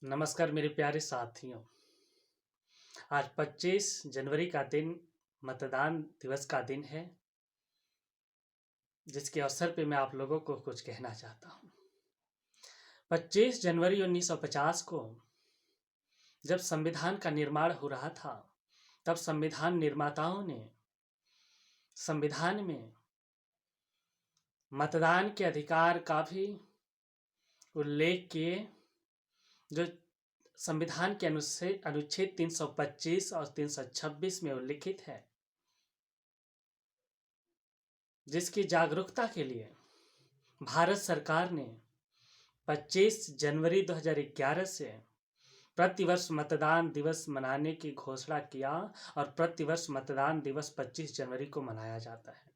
नमस्कार मेरे प्यारे साथियों। आज 25 जनवरी का दिन मतदान दिवस का दिन है, जिसके अवसर पे मैं आप लोगों को कुछ कहना चाहता हूँ। 25 जनवरी 1950 को जब संविधान का निर्माण हो रहा था, तब संविधान निर्माताओं ने संविधान में मतदान के अधिकार का भी उल्लेख किए, जो संविधान के अनुच्छेद 325 और 326 में उल्लिखित है, जिसकी जागरूकता के लिए भारत सरकार ने 25 जनवरी 2011 से प्रतिवर्ष मतदान दिवस मनाने की घोषणा किया और प्रतिवर्ष मतदान दिवस 25 जनवरी को मनाया जाता है,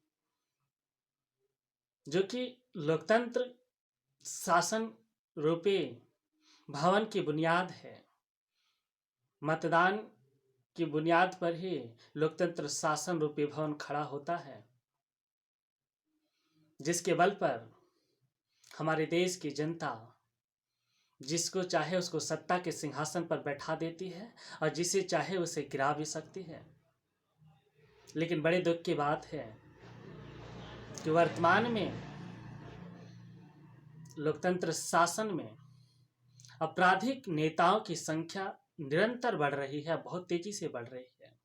जो कि लोकतंत्र शासन रूपी भवन की बुनियाद है। मतदान की बुनियाद पर ही लोकतंत्र शासन रूपी भवन खड़ा होता है, जिसके बल पर हमारे देश की जनता जिसको चाहे उसको सत्ता के सिंहासन पर बैठा देती है और जिसे चाहे उसे गिरा भी सकती है। लेकिन बड़े दुख की बात है कि वर्तमान में लोकतंत्र शासन में आपराधिक नेताओं की संख्या निरंतर बढ़ रही है, बहुत तेजी से बढ़ रही है,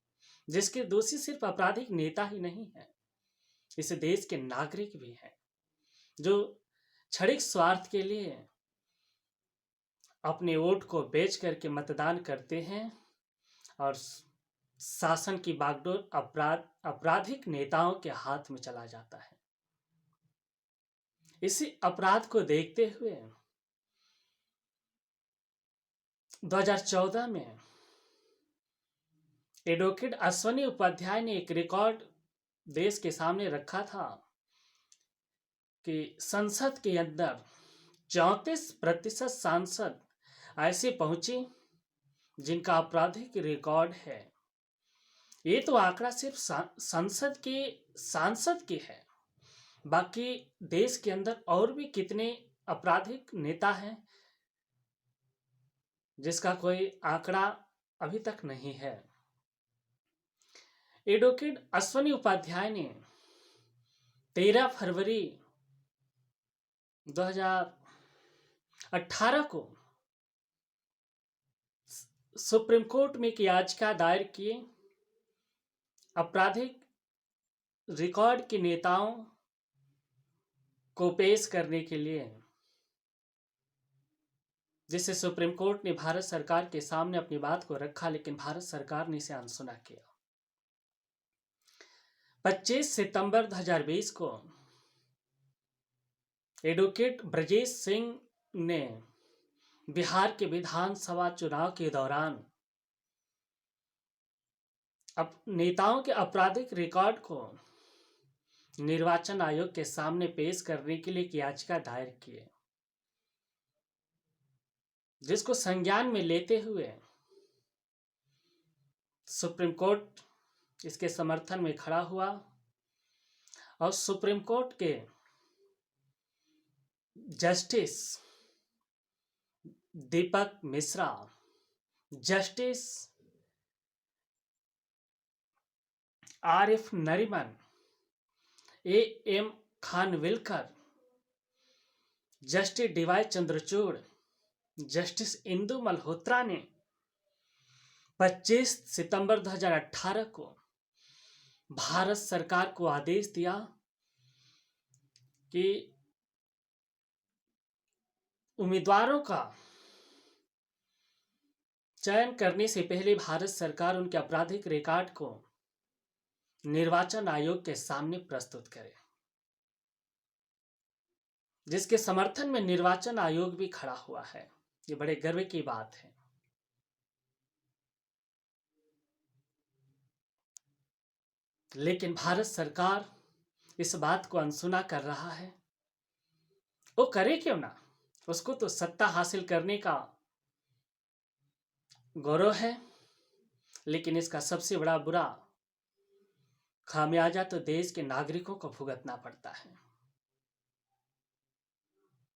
जिसके दोषी सिर्फ आपराधिक नेता ही नहीं है, इस देश के नागरिक भी हैं, जो क्षणिक स्वार्थ के लिए अपने वोट को बेच करके मतदान करते हैं और शासन की बागडोर आपराधिक नेताओं के हाथ में चला जाता है। इसी अपराध को देखते हुए 2014 में एडवोकेट अश्वनी उपाध्याय ने एक रिकॉर्ड देश के सामने रखा था कि संसद के अंदर 34% सांसद ऐसे पहुंचे जिनका आपराधिक रिकॉर्ड है। ये तो आंकड़ा सिर्फ संसद के सांसद के है, बाकी देश के अंदर और भी कितने आपराधिक नेता हैं जिसका कोई आंकड़ा अभी तक नहीं है। एडवोकेट अश्वनी उपाध्याय ने 13 फरवरी 2018 को सुप्रीम कोर्ट में एक याचिका दायर की आपराधिक रिकॉर्ड के नेताओं को पेश करने के लिए, जिसे सुप्रीम कोर्ट ने भारत सरकार के सामने अपनी बात को रखा, लेकिन भारत सरकार ने इसे अनसुना किया। 25 सितंबर 2020 को एडवोकेट ब्रजेश सिंह ने बिहार के विधानसभा चुनाव के दौरान नेताओं के आपराधिक रिकॉर्ड को निर्वाचन आयोग के सामने पेश करने के लिए एक याचिका दायर की, जिसको संज्ञान में लेते हुए सुप्रीम कोर्ट इसके समर्थन में खड़ा हुआ और सुप्रीम कोर्ट के justice Deepak Mishra, justice Arif Nariman, M Khanwilkar, justice D Y Chandrachud, justice Indu Malhotra ने 25 सितंबर 2018 को भारत सरकार को आदेश दिया कि उम्मीदवारों का चयन करने से पहले भारत सरकार उनके आपराधिक रिकॉर्ड को निर्वाचन आयोग के सामने प्रस्तुत करे, जिसके समर्थन में निर्वाचन आयोग भी खड़ा हुआ है। ये बड़े गर्व की बात है। लेकिन भारत सरकार इस बात को अनसुना कर रहा है। वो करे क्यों ना, उसको तो सत्ता हासिल करने का गौरव है, लेकिन इसका सबसे बड़ा बुरा खामियाजा तो देश के नागरिकों को भुगतना पड़ता है।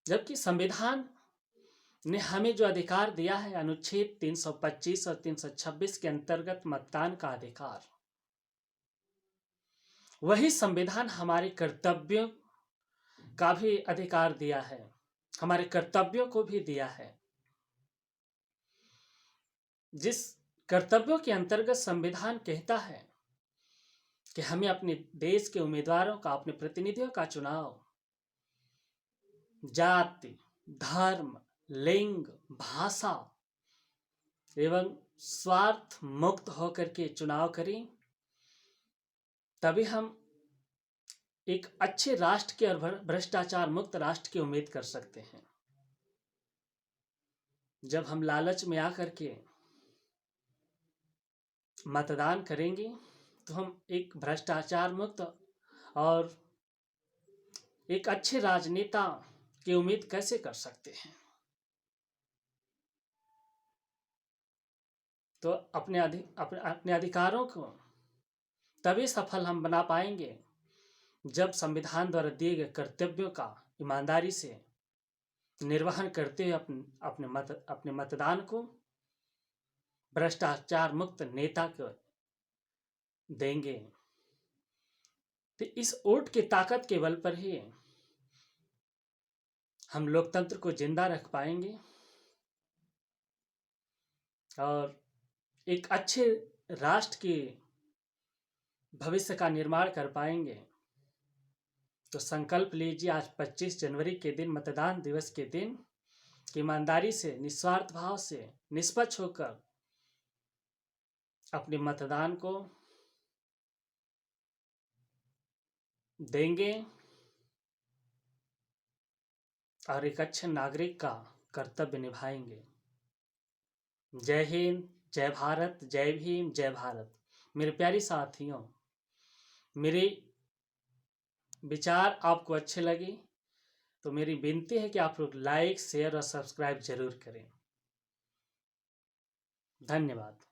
जबकि संविधान ने हमें जो अधिकार दिया है, अनुच्छेद 325 और 326 के अंतर्गत मतदान का अधिकार, वही संविधान हमारे कर्तव्यों का भी अधिकार दिया है, हमारे कर्तव्यों को भी दिया है। जिस कर्तव्यों के अंतर्गत संविधान कहता है कि हमें अपने देश के उम्मीदवारों का, अपने प्रतिनिधियों का चुनाव जाति, धर्म, लिंग, भाषा एवं स्वार्थ मुक्त होकर के चुनाव करें, तभी हम एक अच्छे राष्ट्र के और भ्रष्टाचार मुक्त राष्ट्र की उम्मीद कर सकते हैं। जब हम लालच में आकर के मतदान करेंगे तो हम एक भ्रष्टाचार मुक्त और एक अच्छे राजनेता की उम्मीद कैसे कर सकते हैं। तो अपने अधिकारों को तभी सफल हम बना पाएंगे जब संविधान द्वारा दिए गए कर्तव्यों का ईमानदारी से निर्वहन करते हुए अपने मतदान को भ्रष्टाचार मुक्त नेता को देंगे। तो इस वोट की ताकत के बल पर ही हम लोकतंत्र को जिंदा रख पाएंगे और एक अच्छे राष्ट्र के भविष्य का निर्माण कर पाएंगे। तो संकल्प लीजिए, आज 25 जनवरी के दिन, मतदान दिवस के दिन, ईमानदारी से, निस्वार्थ भाव से, निष्पक्ष होकर अपने मतदान को देंगे और एक अच्छे नागरिक का कर्तव्य निभाएंगे। जय हिंद, जय भारत, जय भीम, जय भारत। मेरे प्यारे साथियों, मेरे विचार आपको अच्छे लगे तो मेरी विनती है कि आप लोग लाइक, शेयर और सब्सक्राइब जरूर करें। धन्यवाद।